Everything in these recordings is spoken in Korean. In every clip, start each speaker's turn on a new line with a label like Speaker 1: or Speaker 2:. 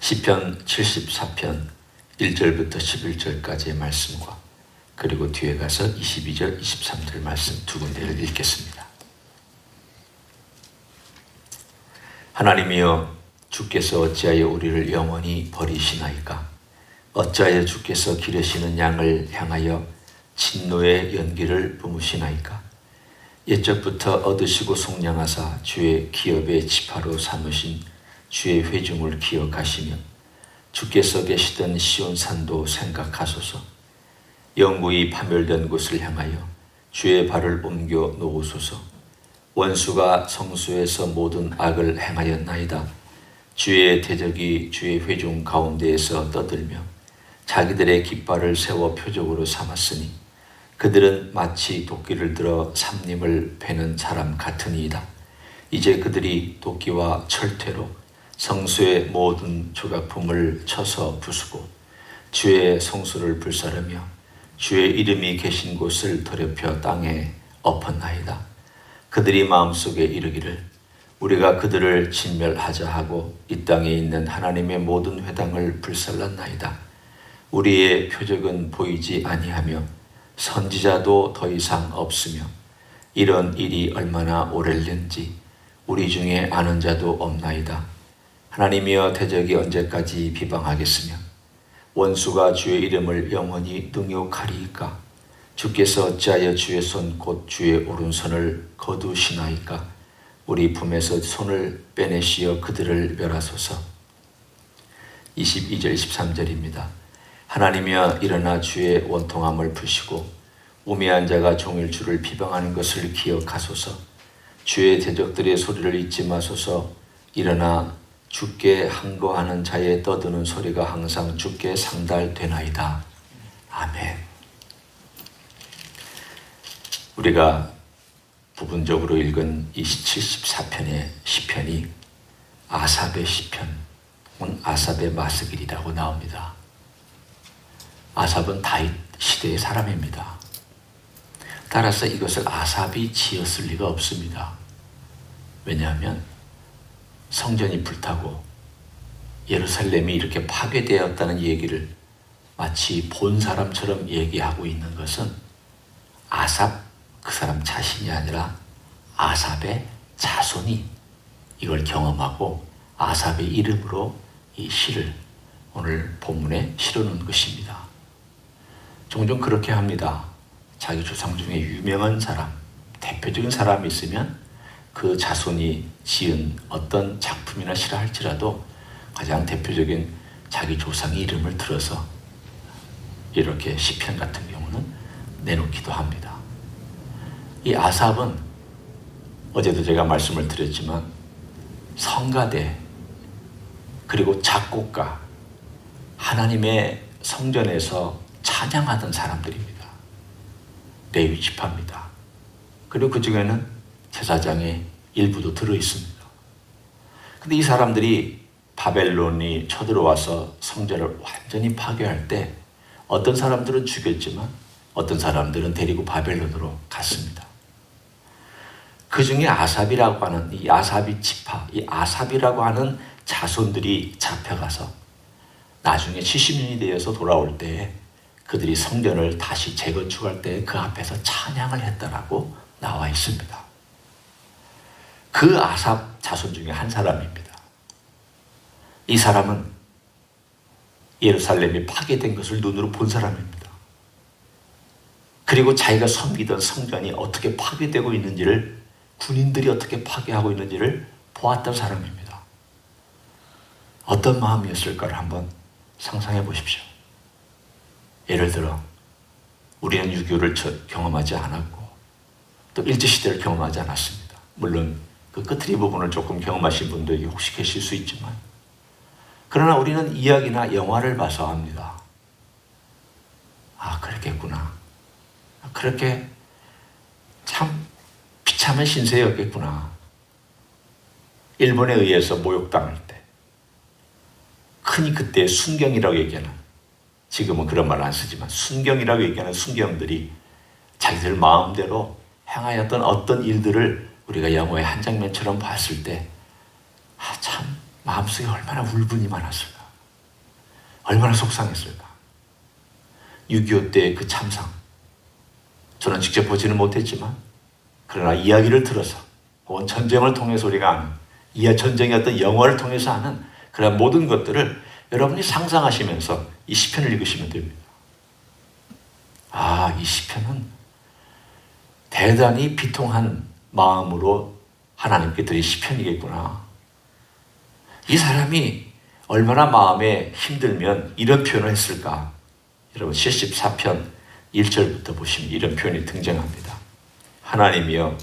Speaker 1: 시편 74편 1절부터 11절까지의 말씀과 그리고 뒤에 가서 22절, 23절 말씀 두 군데를 읽겠습니다. 하나님이여, 주께서 어찌하여 우리를 영원히 버리시나이까? 어찌하여 주께서 기르시는 양을 향하여 진노의 연기를 뿜으시나이까? 옛적부터 얻으시고 속량하사 주의 기업의 지파로 삼으신 주의 회중을 기억하시며 주께서 계시던 시온산도 생각하소서. 영구히 파멸된 곳을 향하여 주의 발을 옮겨 놓으소서. 원수가 성수에서 모든 악을 행하였나이다. 주의 대적이 주의 회중 가운데에서 떠들며 자기들의 깃발을 세워 표적으로 삼았으니 그들은 마치 도끼를 들어 삼림을 베는 사람 같으니이다. 이제 그들이 도끼와 철퇴로 성수의 모든 조각품을 쳐서 부수고 주의 성수를 불사르며 주의 이름이 계신 곳을 더럽혀 땅에 엎었나이다. 그들이 마음속에 이르기를 우리가 그들을 진멸하자 하고 이 땅에 있는 하나님의 모든 회당을 불살랐나이다. 우리의 표적은 보이지 아니하며 선지자도 더 이상 없으며 이런 일이 얼마나 오래는지 우리 중에 아는 자도 없나이다. 하나님이여, 대적이 언제까지 비방하겠으며 원수가 주의 이름을 영원히 능욕하리이까? 주께서 어찌하여 주의 손 곧 주의 오른손을 거두시나이까? 우리 품에서 손을 빼내시어 그들을 멸하소서. 22절 23절입니다. 하나님이여, 일어나 주의 원통함을 푸시고 우매한 자가 종일 주를 비방하는 것을 기억하소서. 주의 대적들의 소리를 잊지 마소서. 일어나 주께 항거하는 자의 떠드는 소리가 항상 주께 상달되나이다. 아멘. 우리가 부분적으로 읽은 이 74편의 시편이 아삽의 시편, 아삽의 마스길이라고 나옵니다. 아삽은 다윗 시대의 사람입니다. 따라서 이것을 아삽이 지었을 리가 없습니다. 왜냐하면 성전이 불타고 예루살렘이 이렇게 파괴되었다는 얘기를 마치 본 사람처럼 얘기하고 있는 것은 아삽 그 사람 자신이 아니라 아삽의 자손이 이걸 경험하고 아삽의 이름으로 이 시를 오늘 본문에 실어놓은 것입니다. 종종 그렇게 합니다. 자기 조상 중에 유명한 사람, 대표적인 사람이 있으면 그 자손이 지은 어떤 작품이나 시라 할지라도 가장 대표적인 자기 조상의 이름을 들어서 이렇게 시편 같은 경우는 내놓기도 합니다. 이 아삽은 어제도 제가 말씀을 드렸지만 성가대 그리고 작곡가, 하나님의 성전에서 찬양하던 사람들입니다. 레위 지파입니다. 그리고 그 중에는 제사장의 일부도 들어있습니다. 근데 이 사람들이 바벨론이 쳐들어와서 성전을 완전히 파괴할 때 어떤 사람들은 죽였지만 어떤 사람들은 데리고 바벨론으로 갔습니다. 그 중에 아삽이라고 하는 이 아삽이 지파, 이 아삽이라고 하는 자손들이 잡혀가서 나중에 70년이 되어서 돌아올 때 그들이 성전을 다시 재건축할 때 그 앞에서 찬양을 했다라고 나와 있습니다. 그 아삽 자손 중에 한 사람입니다. 이 사람은 예루살렘이 파괴된 것을 눈으로 본 사람입니다. 그리고 자기가 섬기던 성전이 어떻게 파괴되고 있는지를, 군인들이 어떻게 파괴하고 있는지를 보았던 사람입니다. 어떤 마음이었을까를 한번 상상해 보십시오. 예를 들어 우리는 유교를 경험하지 않았고 또 일제시대를 경험하지 않았습니다. 물론 그 끝트리 부분을 조금 경험하신 분들이 혹시 계실 수 있지만, 그러나 우리는 이야기나 영화를 봐서 압니다. 아, 그랬겠구나. 그렇게 참 비참한 신세였겠구나. 일본에 의해서 모욕당할 때 흔히 그때 순경이라고 얘기하는, 지금은 그런 말 안 쓰지만 순경이라고 얘기하는 순경들이 자기들 마음대로 행하였던 어떤 일들을 우리가 영화의 한 장면처럼 봤을 때 참 마음속에 얼마나 울분이 많았을까. 얼마나 속상했을까. 6.25 때의 그 참상, 저는 직접 보지는 못했지만 그러나 이야기를 들어서 혹은 전쟁을 통해서 우리가 아는, 이 전쟁의 어떤 영화를 통해서 아는 그런 모든 것들을 여러분이 상상하시면서 이 시편을 읽으시면 됩니다. 아, 이 시편은 대단히 비통한 마음으로 하나님께 드린 시편이겠구나. 이 사람이 얼마나 마음에 힘들면 이런 표현을 했을까. 여러분 74편 1절부터 보시면 이런 표현이 등장합니다. 하나님이여,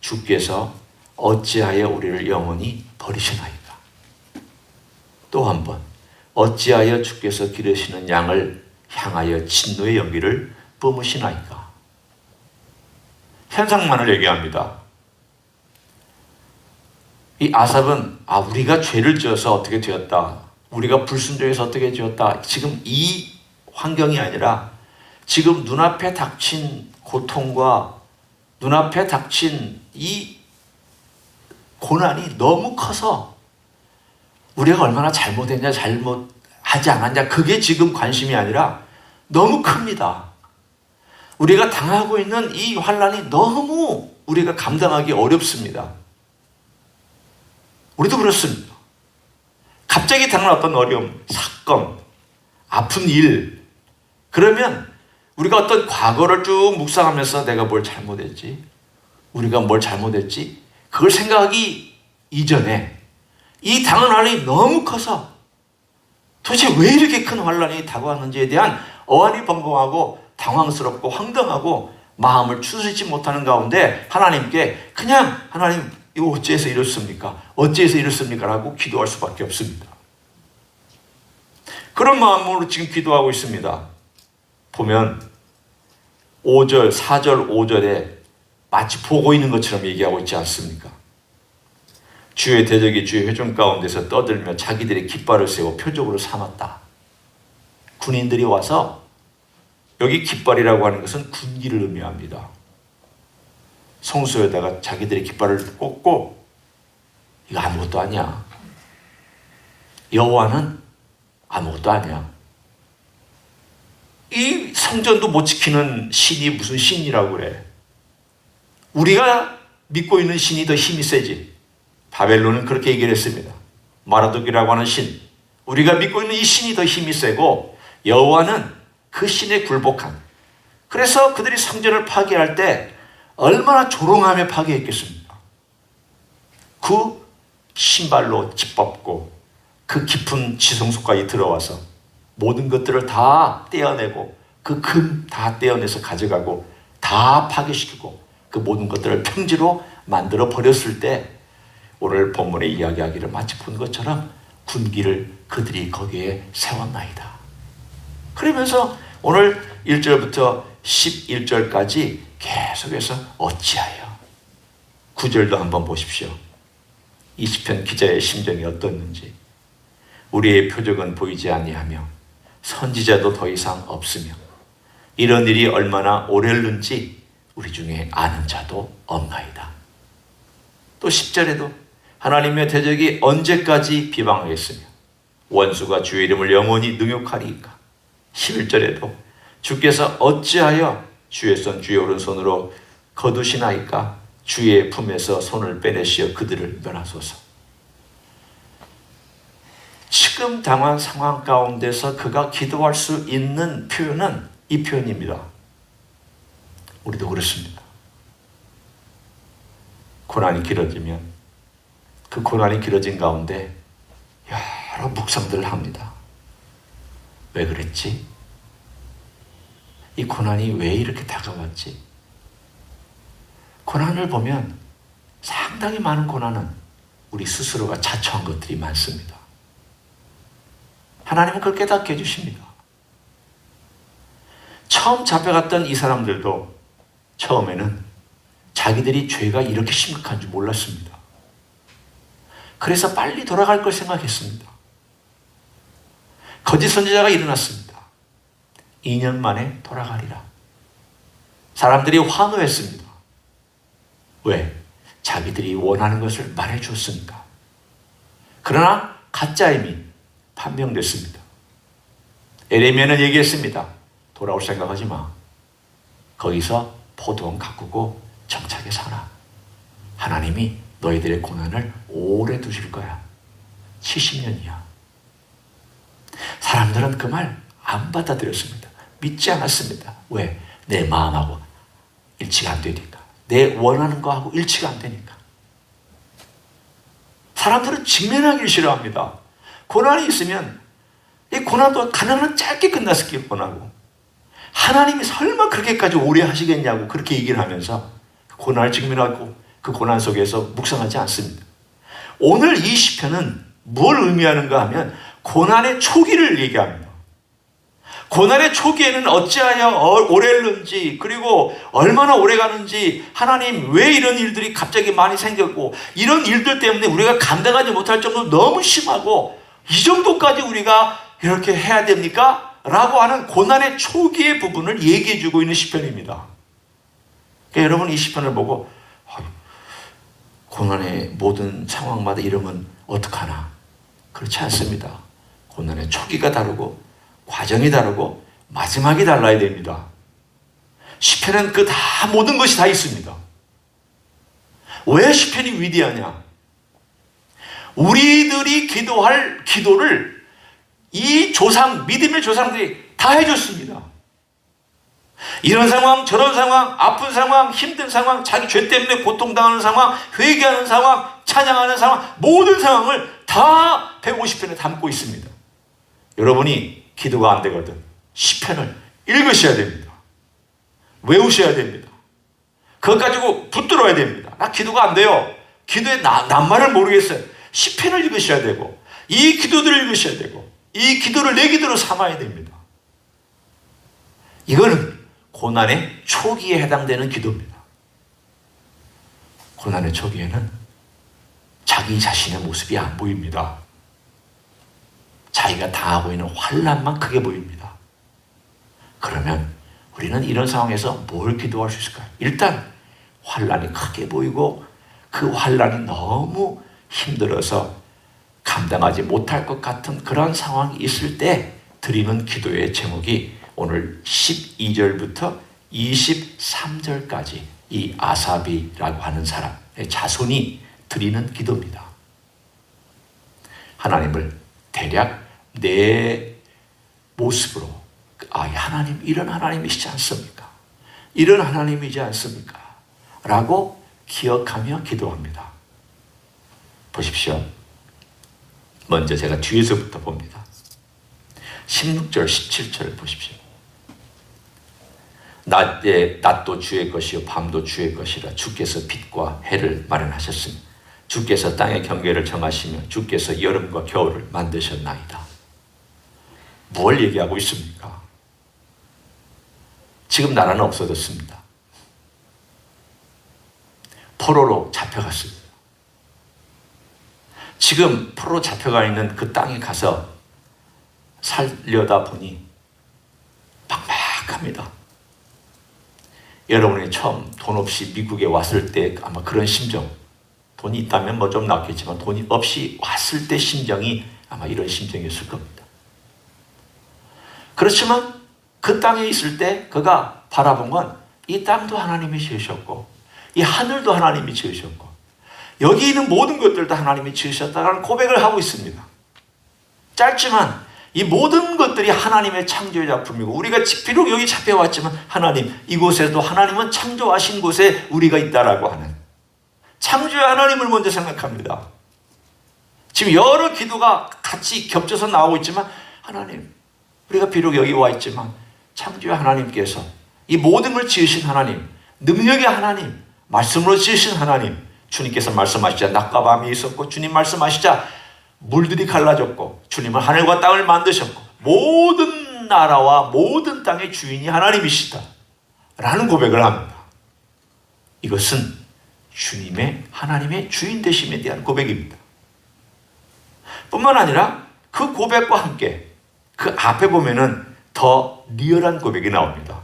Speaker 1: 주께서 어찌하여 우리를 영원히 버리시나이까. 또 한 번, 어찌하여 주께서 기르시는 양을 향하여 진노의 연기를 뿜으시나이까. 현상만을 얘기합니다. 이 아삽은 우리가 죄를 지어서 어떻게 되었다, 우리가 불순종해서 어떻게 되었다, 지금 이 환경이 아니라 지금 눈앞에 닥친 고통과 눈앞에 닥친 이 고난이 너무 커서 우리가 얼마나 잘못했냐 잘못하지 않았냐 그게 지금 관심이 아니라 너무 큽니다. 우리가 당하고 있는 이 환난이 너무 우리가 감당하기 어렵습니다. 우리도 그렇습니다. 갑자기 당한 어떤 어려움, 사건, 아픈 일, 그러면 우리가 어떤 과거를 쭉 묵상하면서 내가 뭘 잘못했지? 우리가 뭘 잘못했지? 그걸 생각하기 이전에 이 당한 환난이 너무 커서 도대체 왜 이렇게 큰 환난이 다가왔는지에 대한 어안이 벙벙하고 당황스럽고 황당하고 마음을 추스리지 못하는 가운데 하나님께 그냥 하나님 이거 어찌해서 이렇습니까? 어찌해서 이렇습니까? 라고 기도할 수밖에 없습니다. 그런 마음으로 지금 기도하고 있습니다. 보면 5절, 4절, 5절에 마치 보고 있는 것처럼 얘기하고 있지 않습니까? 주의 대적이 주의 회중 가운데서 떠들며 자기들의 깃발을 세워 표적으로 삼았다. 군인들이 와서, 여기 깃발이라고 하는 것은 군기를 의미합니다. 성소에다가 자기들의 깃발을 꽂고 이거 아무것도 아니야. 여호와는 아무것도 아니야. 이 성전도 못 지키는 신이 무슨 신이라고 그래. 우리가 믿고 있는 신이 더 힘이 세지. 바벨론은 그렇게 얘기를 했습니다. 마르독이라고 하는 신, 우리가 믿고 있는 이 신이 더 힘이 세고 여호와는 그 신에 굴복한. 그래서 그들이 성전을 파괴할 때 얼마나 조롱하며 파괴했겠습니까? 그 신발로 짓밟고 그 깊은 지성소까지 들어와서 모든 것들을 다 떼어내고 그 금 다 떼어내서 가져가고 다 파괴시키고 그 모든 것들을 평지로 만들어 버렸을 때 오늘 본문에 이야기하기를 마치 본 것처럼 군기를 그들이 거기에 세웠나이다. 그러면서 오늘 1절부터 11절까지 계속해서 어찌하여, 9절도 한번 보십시오. 이 시편 기자의 심정이 어떻는지. 우리의 표적은 보이지 아니하며 선지자도 더 이상 없으며 이런 일이 얼마나 오래는지 우리 중에 아는 자도 없나이다. 또 10절에도 하나님의 대적이 언제까지 비방하겠으며 원수가 주의 이름을 영원히 능욕하리이까. 11절에도 주께서 어찌하여 주의 손 주의 오른손으로 거두시나이까. 주의 품에서 손을 빼내시어 그들을 멸하소서. 지금 당한 상황 가운데서 그가 기도할 수 있는 표현은 이 표현입니다. 우리도 그렇습니다. 고난이 길어지면 그 고난이 길어진 가운데 여러 묵상들을 합니다. 왜 그랬지? 이 고난이 왜 이렇게 다가왔지? 고난을 보면 상당히 많은 고난은 우리 스스로가 자초한 것들이 많습니다. 하나님은 그걸 깨닫게 해주십니다. 처음 잡혀갔던 이 사람들도 처음에는 자기들이 죄가 이렇게 심각한 줄 몰랐습니다. 그래서 빨리 돌아갈 걸 생각했습니다. 거짓 선지자가 일어났습니다. 2년 만에 돌아가리라. 사람들이 환호했습니다. 왜? 자기들이 원하는 것을 말해줬으니까. 그러나 가짜임이 판명됐습니다. 에레미야는 얘기했습니다. 돌아올 생각하지 마. 거기서 포도원 가꾸고 정착에 살아. 하나님이 너희들의 고난을 오래 두실 거야. 70년이야. 사람들은 그 말 안 받아들였습니다. 믿지 않았습니다. 왜? 내 마음하고 일치가 안 되니까. 내 원하는 거하고 일치가 안 되니까. 사람들은 직면하기를 싫어합니다. 고난이 있으면 이 고난도 가능한 짧게 끝났을 뻔하고, 하나님이 설마 그렇게까지 오래 하시겠냐고 그렇게 얘기를 하면서 고난을 직면하고 그 고난 속에서 묵상하지 않습니다. 오늘 이 시편은 뭘 의미하는가 하면 고난의 초기를 얘기합니다. 고난의 초기에는 어찌하여 오래 했는지, 그리고 얼마나 오래 가는지, 하나님 왜 이런 일들이 갑자기 많이 생겼고, 이런 일들 때문에 우리가 감당하지 못할 정도로 너무 심하고, 이 정도까지 우리가 이렇게 해야 됩니까? 라고 하는 고난의 초기의 부분을 얘기해 주고 있는 시편입니다. 그러니까 여러분 이 시편을 보고 고난의 모든 상황마다 이러면 어떡하나? 그렇지 않습니다. 고난의 초기가 다르고 과정이 다르고 마지막이 달라야 됩니다. 시편은 그 다 모든 것이 다 있습니다. 왜 시편이 위대하냐? 우리들이 기도할 기도를 이 조상, 믿음의 조상들이 다 해줬습니다. 이런 상황, 저런 상황, 아픈 상황, 힘든 상황, 자기 죄 때문에 고통당하는 상황, 회개하는 상황, 찬양하는 상황, 모든 상황을 다 150편에 담고 있습니다. 여러분이 기도가 안 되거든 시편을 읽으셔야 됩니다. 외우셔야 됩니다. 그것 가지고 붙들어야 됩니다. 나 기도가 안 돼요. 기도의 낱말을 모르겠어요. 시편을 읽으셔야 되고, 이 기도들을 읽으셔야 되고, 이 기도를 내 기도로 삼아야 됩니다. 이거는 고난의 초기에 해당되는 기도입니다. 고난의 초기에는 자기 자신의 모습이 안 보입니다. 자기가 당하고 있는 환난만 크게 보입니다. 그러면 우리는 이런 상황에서 뭘 기도할 수 있을까요? 일단 환난이 크게 보이고 그 환난이 너무 힘들어서 감당하지 못할 것 같은 그런 상황이 있을 때 드리는 기도의 제목이 오늘 12절부터 23절까지 이 아삽이라고 하는 사람의 자손이 드리는 기도입니다. 하나님을 대략 내 모습으로, 하나님 이런 하나님이시지 않습니까? 이런 하나님이지 않습니까? 라고 기억하며 기도합니다. 보십시오. 먼저 제가 뒤에서부터 봅니다. 16절, 17절을 보십시오. 낮도 주의 것이요 밤도 주의 것이라 주께서 빛과 해를 마련하셨으니 주께서 땅의 경계를 정하시며 주께서 여름과 겨울을 만드셨나이다. 뭘 얘기하고 있습니까? 지금 나라는 없어졌습니다. 포로로 잡혀갔습니다. 지금 포로로 잡혀가 있는 그 땅에 가서 살려다 보니 막막합니다. 여러분이 처음 돈 없이 미국에 왔을 때 아마 그런 심정, 돈이 있다면 뭐 좀 낫겠지만 돈이 없이 왔을 때 심정이 아마 이런 심정이었을 겁니다. 그렇지만 그 땅에 있을 때 그가 바라본 건 이 땅도 하나님이 지으셨고 이 하늘도 하나님이 지으셨고 여기 있는 모든 것들도 하나님이 지으셨다는 고백을 하고 있습니다. 짧지만 이 모든 것들이 하나님의 창조의 작품이고 우리가 비록 여기 잡혀왔지만 하나님, 이곳에도 하나님은 창조하신 곳에 우리가 있다라고 하는 창조의 하나님을 먼저 생각합니다. 지금 여러 기도가 같이 겹쳐서 나오고 있지만 하나님, 우리가 비록 여기 와 있지만 창조의 하나님께서 이 모든 걸 지으신 하나님, 능력의 하나님, 말씀으로 지으신 하나님, 주님께서 말씀하시자 낮과 밤이 있었고 주님 말씀하시자 물들이 갈라졌고 주님은 하늘과 땅을 만드셨고 모든 나라와 모든 땅의 주인이 하나님이시다 라는 고백을 합니다. 이것은 주님의 하나님의 주인 되심에 대한 고백입니다. 뿐만 아니라 그 고백과 함께 그 앞에 보면은 더 리얼한 고백이 나옵니다.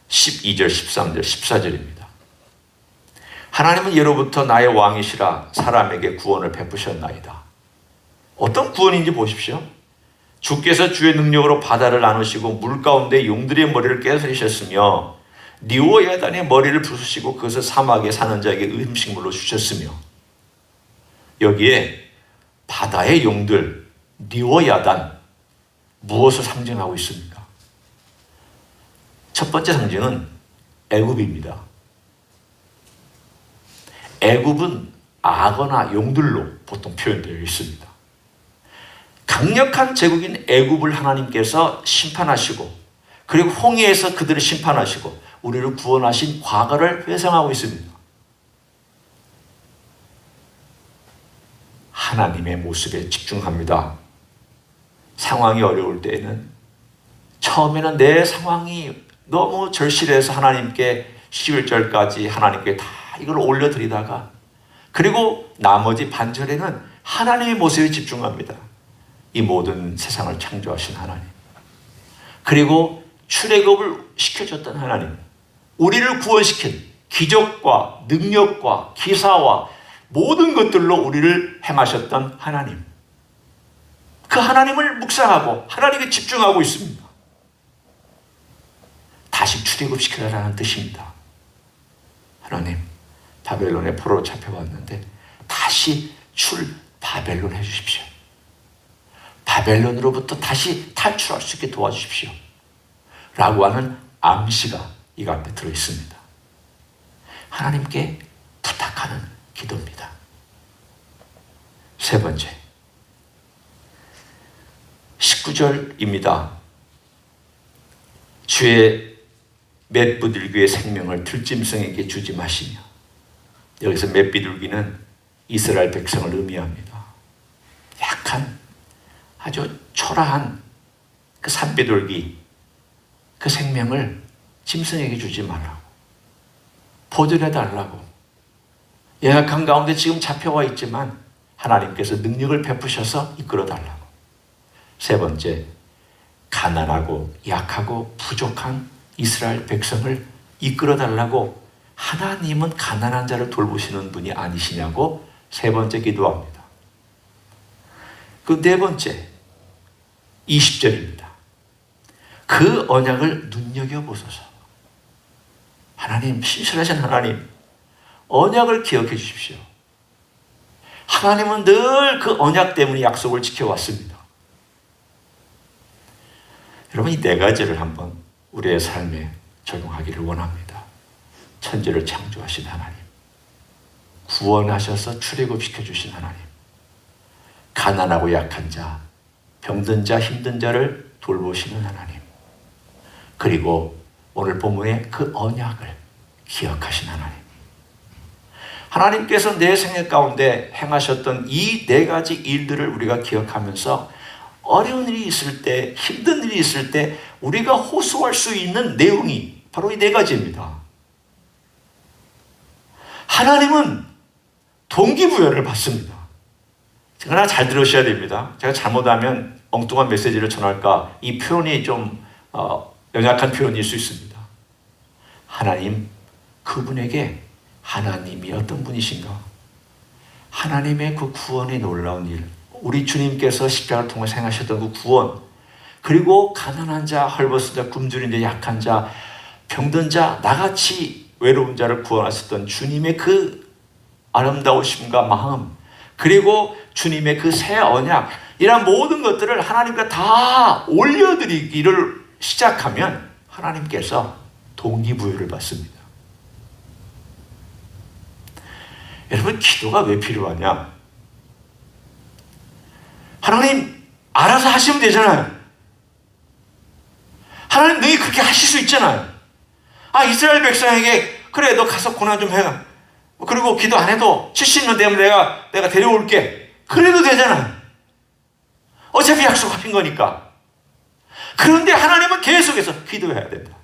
Speaker 1: 12절, 13절, 14절입니다. 하나님은 예로부터 나의 왕이시라 사람에게 구원을 베푸셨나이다. 어떤 구원인지 보십시오. 주께서 주의 능력으로 바다를 나누시고 물 가운데 용들의 머리를 깨뜨리셨으며 니오 야단의 머리를 부수시고 그것을 사막에 사는 자에게 음식물로 주셨으며. 여기에 바다의 용들, 니오 야단, 무엇을 상징하고 있습니까? 첫 번째 상징은 애굽입니다. 애굽은 악어나 용들로 보통 표현되어 있습니다. 강력한 제국인 애굽을 하나님께서 심판하시고 그리고 홍해에서 그들을 심판하시고 우리를 구원하신 과거를 회상하고 있습니다. 하나님의 모습에 집중합니다. 상황이 어려울 때에는 처음에는 내 상황이 너무 절실해서 하나님께 11절까지 하나님께 다 이걸 올려드리다가 그리고 나머지 반절에는 하나님의 모습에 집중합니다. 이 모든 세상을 창조하신 하나님, 그리고 출애굽을 시켜줬던 하나님, 우리를 구원시킨 기적과 능력과 기사와 모든 것들로 우리를 행하셨던 하나님, 그 하나님을 묵상하고 하나님께 집중하고 있습니다. 다시 출애굽시켜달라는 뜻입니다. 하나님, 바벨론의 포로로 잡혀왔는데 다시 바벨론 해주십시오. 바벨론으로부터 다시 탈출할 수 있게 도와주십시오. 라고 하는 암시가 이 가운데 들어있습니다. 하나님께 부탁하는 기도입니다. 세 번째, 19절입니다. 주의 맷비둘기의 생명을 들짐승에게 주지 마시며. 여기서 맷비둘기는 이스라엘 백성을 의미합니다. 약한 아주 초라한 그 산비둘기, 그 생명을 짐승에게 주지 말라고, 보존해 달라고. 연약한 가운데 지금 잡혀와 있지만 하나님께서 능력을 베푸셔서 이끌어 달라고. 세 번째, 가난하고 약하고 부족한 이스라엘 백성을 이끌어 달라고. 하나님은 가난한 자를 돌보시는 분이 아니시냐고 세 번째 기도합니다. 그 네 번째, 20절입니다. 그 언약을 눈여겨보소서. 하나님, 신실하신 하나님, 언약을 기억해 주십시오. 하나님은 늘 그 언약 때문에 약속을 지켜왔습니다. 여러분, 이 네 가지를 한번 우리의 삶에 적용하기를 원합니다. 천지를 창조하신 하나님, 구원하셔서 출애굽시켜주신 하나님, 가난하고 약한 자, 병든 자, 힘든 자를 돌보시는 하나님, 그리고 오늘 본문의 그 언약을 기억하신 하나님. 하나님께서 내 생애 가운데 행하셨던 이 네 가지 일들을 우리가 기억하면서 어려운 일이 있을 때, 힘든 일이 있을 때 우리가 호소할 수 있는 내용이 바로 이 네 가지입니다. 하나님은 동기부여를 받습니다. 그러나 잘 들으셔야 됩니다. 제가 잘못하면 엉뚱한 메시지를 전할까, 이 표현이 좀 연약한 표현일 수 있습니다. 하나님, 그분에게 하나님이 어떤 분이신가? 하나님의 그 구원의 놀라운 일, 우리 주님께서 십자가를 통해 행하셨던 그 구원, 그리고 가난한 자, 헐벗은 자, 굶주린 자, 약한 자, 병든 자, 나같이 외로운 자를 구원하셨던 주님의 그 아름다우심과 마음, 그리고 주님의 그 새 언약, 이런 모든 것들을 하나님께 다 올려드리기를 시작하면 하나님께서 동기부여를 받습니다. 여러분, 기도가 왜 필요하냐? 하나님, 알아서 하시면 되잖아요. 하나님, 너희 그렇게 하실 수 있잖아요. 이스라엘 백성에게, 그래, 너 가서 고난 좀 해라. 그리고 기도 안 해도 70년 되면 내가 데려올게. 그래도 되잖아요. 어차피 약속하신 거니까. 그런데 하나님은 계속해서 기도해야 된다.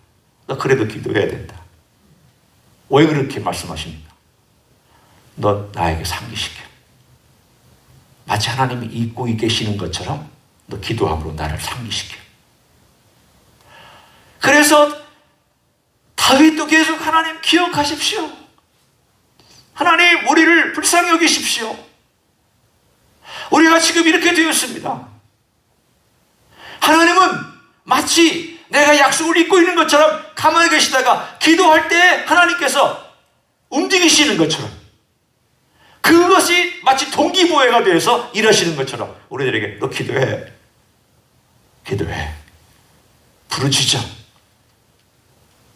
Speaker 1: 너 그래도 기도해야 된다. 왜 그렇게 말씀하십니까? 너 나에게 상기시켜. 마치 하나님이 잊고 계시는 것처럼 너 기도함으로 나를 상기시켜. 그래서 다윗도 계속 하나님 기억하십시오. 하나님, 우리를 불쌍히 여기십시오. 우리가 지금 이렇게 되었습니다. 마치 내가 약속을 잊고 있는 것처럼 가만히 계시다가 기도할 때 하나님께서 움직이시는 것처럼, 그것이 마치 동기부여가 되어서 일하시는 것처럼 우리들에게 너 기도해, 기도해, 부르짖어,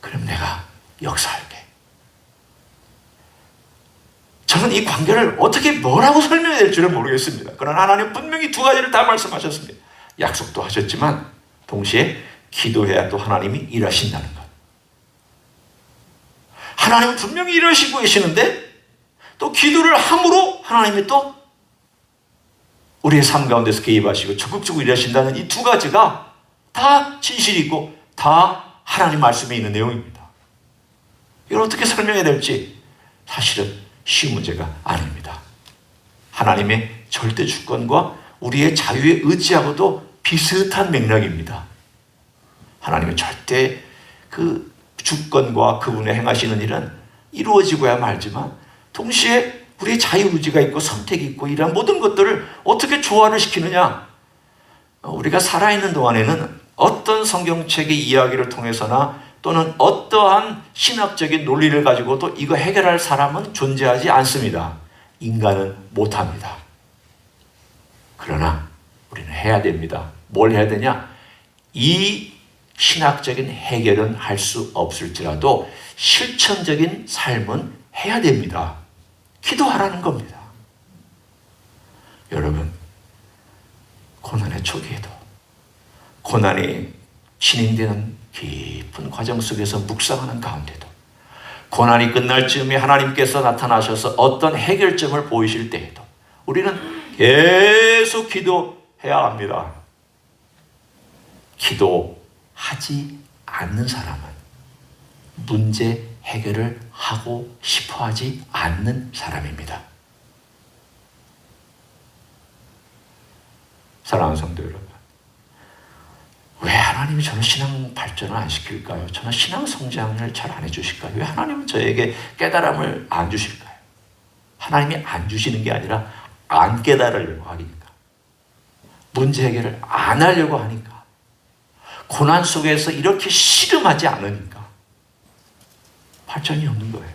Speaker 1: 그럼 내가 역사할게. 저는 이 관계를 어떻게 뭐라고 설명해야 될지는 모르겠습니다. 그러나 하나님 분명히 두 가지를 다 말씀하셨습니다. 약속도 하셨지만 동시에 기도해야 또 하나님이 일하신다는 것. 하나님은 분명히 일하시고 계시는데 또 기도를 함으로 하나님이 또 우리의 삶 가운데서 개입하시고 적극적으로 일하신다는 이 두 가지가 다 진실이 있고 다 하나님 말씀에 있는 내용입니다. 이걸 어떻게 설명해야 될지 사실은 쉬운 문제가 아닙니다. 하나님의 절대 주권과 우리의 자유에 의지하고도 비슷한 맥락입니다. 하나님의 절대 그 주권과 그분의 행하시는 일은 이루어지고야 말지만 동시에 우리의 자유의지가 있고 선택이 있고 이러한 모든 것들을 어떻게 조화를 시키느냐. 우리가 살아있는 동안에는 어떤 성경책의 이야기를 통해서나 또는 어떠한 신학적인 논리를 가지고도 이거 해결할 사람은 존재하지 않습니다. 인간은 못합니다. 그러나 우리는 해야 됩니다. 뭘 해야 되냐? 이 신학적인 해결은 할 수 없을지라도 실천적인 삶은 해야 됩니다. 기도하라는 겁니다. 여러분, 고난의 초기에도, 고난이 진행되는 깊은 과정 속에서 묵상하는 가운데도, 고난이 끝날 즈음에 하나님께서 나타나셔서 어떤 해결점을 보이실 때에도 우리는 계속 기도해야 합니다. 기도하지 않는 사람은 문제 해결을 하고 싶어 하지 않는 사람입니다. 사랑하는 성도 여러분, 왜 하나님이 저는 신앙 발전을 안 시킬까요? 저는 신앙 성장을 잘 안 해주실까요? 왜 하나님은 저에게 깨달음을 안 주실까요? 하나님이 안 주시는 게 아니라 안 깨달으려고 하니까, 문제 해결을 안 하려고 하니까, 고난 속에서 이렇게 씨름하지 않으니까 발전이 없는 거예요.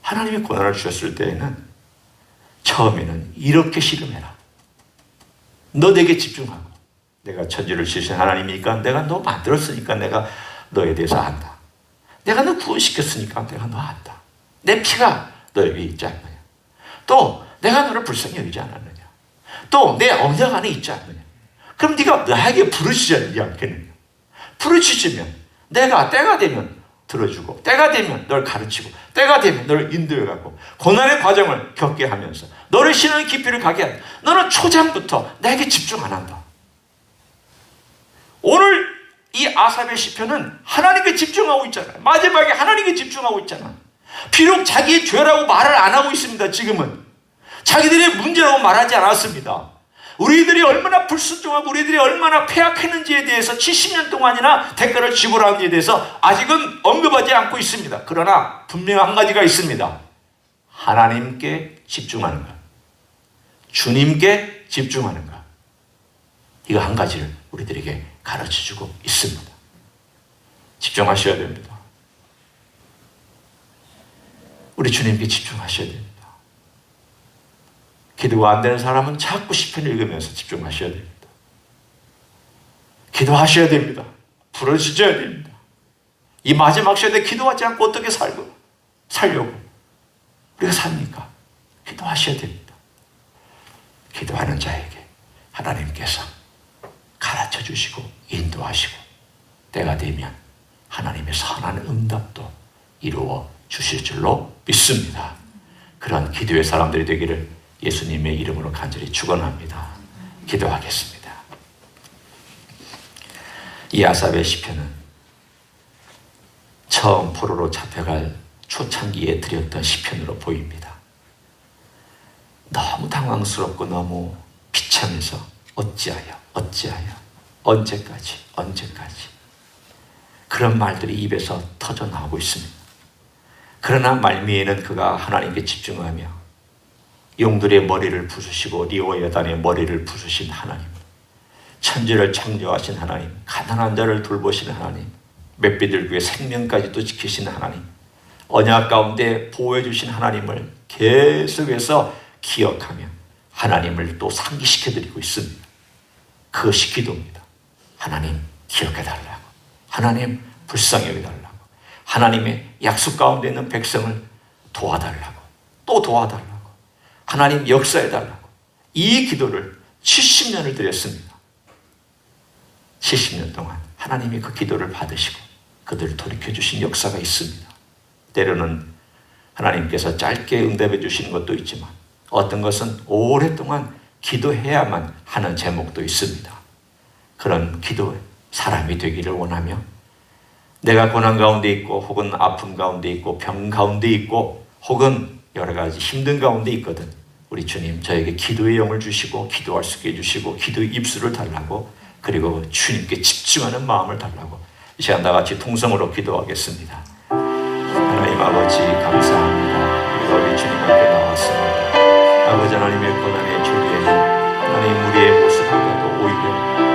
Speaker 1: 하나님이 고난을 주셨을 때에는 처음에는 이렇게 씨름해라. 너 내게 집중하고, 내가 천지를 지으신 하나님이니까 내가 너 만들었으니까 내가 너에 대해서 안다. 내가 너 구원시켰으니까 내가 너 안다. 내 피가 너에게 있지 않느냐. 또 내가 너를 불쌍히 여기지 않았느냐. 또 내 언약 안에 있지 않느냐. 그럼 네가 나에게 부르짖지 않겠느냐. 부르짖으면 내가 때가 되면 들어주고, 때가 되면 널 가르치고, 때가 되면 너를 인도해가고, 고난의 과정을 겪게 하면서 너를 신앙의 깊이를 가게 한다. 너는 초장부터 나에게 집중 안 한다. 오늘 이 아삽의 시편은 하나님께 집중하고 있잖아요. 마지막에 하나님께 집중하고 있잖아. 비록 자기의 죄라고 말을 안 하고 있습니다. 지금은 자기들의 문제라고 말하지 않았습니다. 우리들이 얼마나 불순종하고 우리들이 얼마나 패악했는지에 대해서 70년 동안이나 대가를 지불하는지에 대해서 아직은 언급하지 않고 있습니다. 그러나 분명한 한 가지가 있습니다. 하나님께 집중하는 것, 주님께 집중하는 것, 이거 한 가지를 우리들에게 가르쳐주고 있습니다. 집중하셔야 됩니다. 우리 주님께 집중하셔야 됩니다. 기도가 안 되는 사람은 자꾸 시편 읽으면서 집중하셔야 됩니다. 기도하셔야 됩니다. 부르짖어야 됩니다. 이 마지막 시간에 기도하지 않고 어떻게 살려고 우리가 삽니까? 기도하셔야 됩니다. 기도하는 자에게 하나님께서 가르쳐 주시고 인도하시고 때가 되면 하나님의 선한 응답도 이루어 주실 줄로 믿습니다. 그런 기도의 사람들이 되기를 예수님의 이름으로 간절히 축원합니다. 기도하겠습니다. 이 아삽의 시편은 처음 포로로 잡혀갈 초창기에 드렸던 시편으로 보입니다. 너무 당황스럽고 너무 비참해서 어찌하여 언제까지 그런 말들이 입에서 터져 나오고 있습니다. 그러나 말미에는 그가 하나님께 집중하며 용들의 머리를 부수시고 리오야단의 머리를 부수신 하나님, 천지를 창조하신 하나님, 가난한 자를 돌보시는 하나님, 맷비들교의 생명까지도 지키시는 하나님, 언약 가운데 보호해 주신 하나님을 계속해서 기억하며 하나님을 또 상기시켜 드리고 있습니다. 그것이 기도입니다. 하나님 기억해 달라고, 하나님 불쌍히 여겨 달라고, 하나님의 약속 가운데 있는 백성을 도와달라고, 또 도와달라고, 하나님 역사해 달라고. 이 기도를 70년을 드렸습니다. 70년 동안 하나님이 그 기도를 받으시고 그들을 돌이켜 주신 역사가 있습니다. 때로는 하나님께서 짧게 응답해 주시는 것도 있지만 어떤 것은 오랫동안 기도해야만 하는 제목도 있습니다. 그런 기도의 사람이 되기를 원하며, 내가 고난 가운데 있고 혹은 아픔 가운데 있고 병 가운데 있고 혹은 여러 가지 힘든 가운데 있거든, 우리 주님 저에게 기도의 영을 주시고 기도할 수 있게 해주시고 기도의 입술을 달라고, 그리고 주님께 집중하는 마음을 달라고 이 시간 다 같이 통성으로 기도하겠습니다. 하나님 아버지 감사합니다. 우리가 우리 주님 앞에 나왔습니다. 아버지 하나님의 고난의 주기에는 하나님 우리의 모습보다도 오히려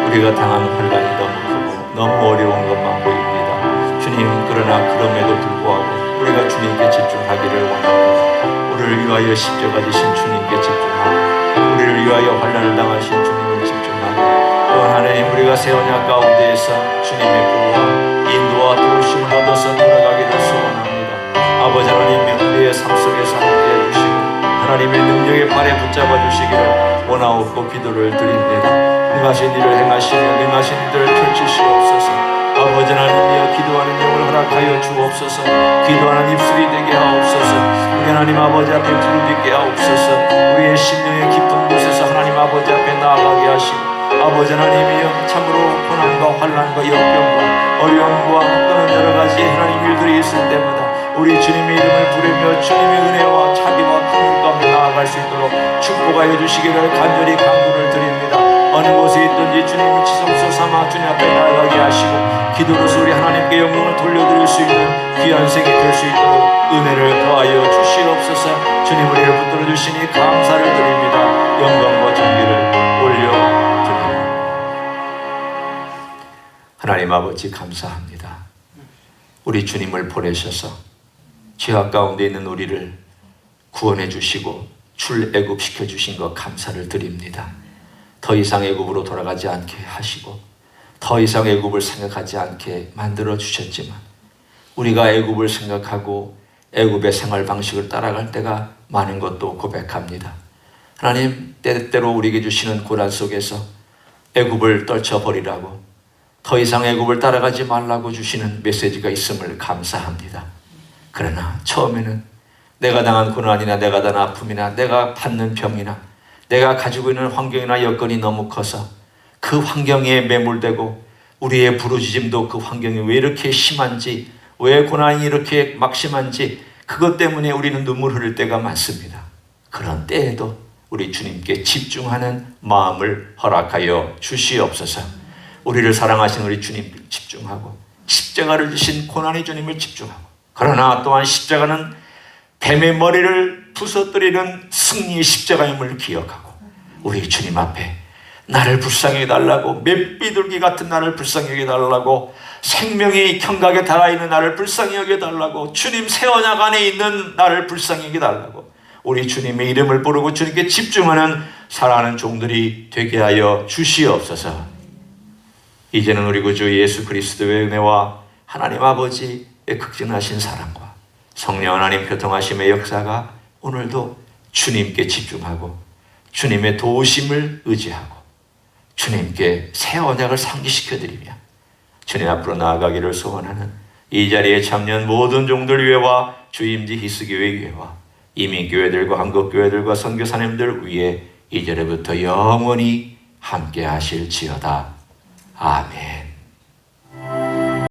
Speaker 1: 우리가 당한 환난이 너무 크고 너무 어려운 것만 보입니다. 주님, 그러나 그럼에도 불구하고 우리가 주님께 집중하기를 원합니다. 우리를 위하여 십자가 지신 주님께 집중하고 우리를 위하여 환난을 당하신 주님을 집중하고, 또한 하나님 우리가 새 언약 가운데에서 주님의 보호와 인도와 도우심을 얻어서 돌아가기를 소원합니다. 아버지 하나님의 우리의 삶 속에서 함께해 주시고 하나님의 능력의 발에 붙잡아 주시기를 원하옵고 기도를 드립니다. 능하신 일을 행하시며 능하신 일들을 펼치시옵소서. 아버지 하나님이여, 기도하는 영을 허락하여 주옵소서. 기도하는 입술이 되게 하옵소서. 우리 하나님 아버지 앞에 부르짖게 하옵소서. 우리의 심령의 깊은 곳에서 하나님 아버지 앞에 나아가게 하시고, 아버지 하나님이여, 참으로 고난과 환난과 역병과 어려움과 또는 여러 가지 하나님 일들이 있을 때마다 우리 주님의 이름을 부르며 주님의 은혜와 자비와 긍휼 가운데 나아갈 수 있도록 축복하여 주시기를 간절히 간구를 드립니다. 어느 곳에 있든지 주님을 지성소 삼아 주님 앞에 나아가게 하시고 기도로서 우리 하나님께 영광을 돌려드릴 수 있는 귀한 생이 될 수 있도록 은혜를 더하여 주시옵소서. 주님 우리를 붙들어 주시니 감사를 드립니다. 영광과 존귀를 올려드립니다. 하나님 아버지 감사합니다. 우리 주님을 보내셔서 죄악 가운데 있는 우리를 구원해 주시고 출애굽시켜 주신 것 감사를 드립니다. 더 이상 애굽으로 돌아가지 않게 하시고 더 이상 애굽을 생각하지 않게 만들어 주셨지만, 우리가 애굽을 생각하고 애굽의 생활 방식을 따라갈 때가 많은 것도 고백합니다. 하나님, 때때로 우리에게 주시는 고난 속에서 애굽을 떨쳐버리라고, 더 이상 애굽을 따라가지 말라고 주시는 메시지가 있음을 감사합니다. 그러나 처음에는 내가 당한 고난이나 내가 당한 아픔이나 내가 받는 병이나 내가 가지고 있는 환경이나 여건이 너무 커서 그 환경에 매몰되고 우리의 부르짖음도 그 환경이 왜 이렇게 심한지, 왜 고난이 이렇게 막심한지 그것 때문에 우리는 눈물 흘릴 때가 많습니다. 그런 때에도 우리 주님께 집중하는 마음을 허락하여 주시옵소서. 우리를 사랑하신 우리 주님 집중하고 십자가를 지신 고난의 주님을 집중하고, 그러나 또한 십자가는 뱀의 머리를 부서뜨리는 승리의 십자가임을 기억하고 우리 주님 앞에 나를 불쌍히 해달라고, 맷비둘기 같은 나를 불쌍히 여겨달라고, 생명이 경각에 닿아있는 나를 불쌍히 여겨달라고, 주님 새 언약 안에 있는 나를 불쌍히 여겨달라고 우리 주님의 이름을 부르고 주님께 집중하는 사랑하는 종들이 되게 하여 주시옵소서. 이제는 우리 구주 예수 그리스도의 은혜와 하나님 아버지의 극진하신 사랑과 성령 하나님 교통하심의 역사가 오늘도 주님께 집중하고 주님의 도우심을 의지하고 주님께 새 언약을 상기시켜드리며 주님 앞으로 나아가기를 소원하는 이 자리에 참여한 모든 종들 위에와 주임지 히스교회 위에와 이민교회들과 한국교회들과 선교사님들 위에 이제부터 영원히 함께 하실지어다. 아멘.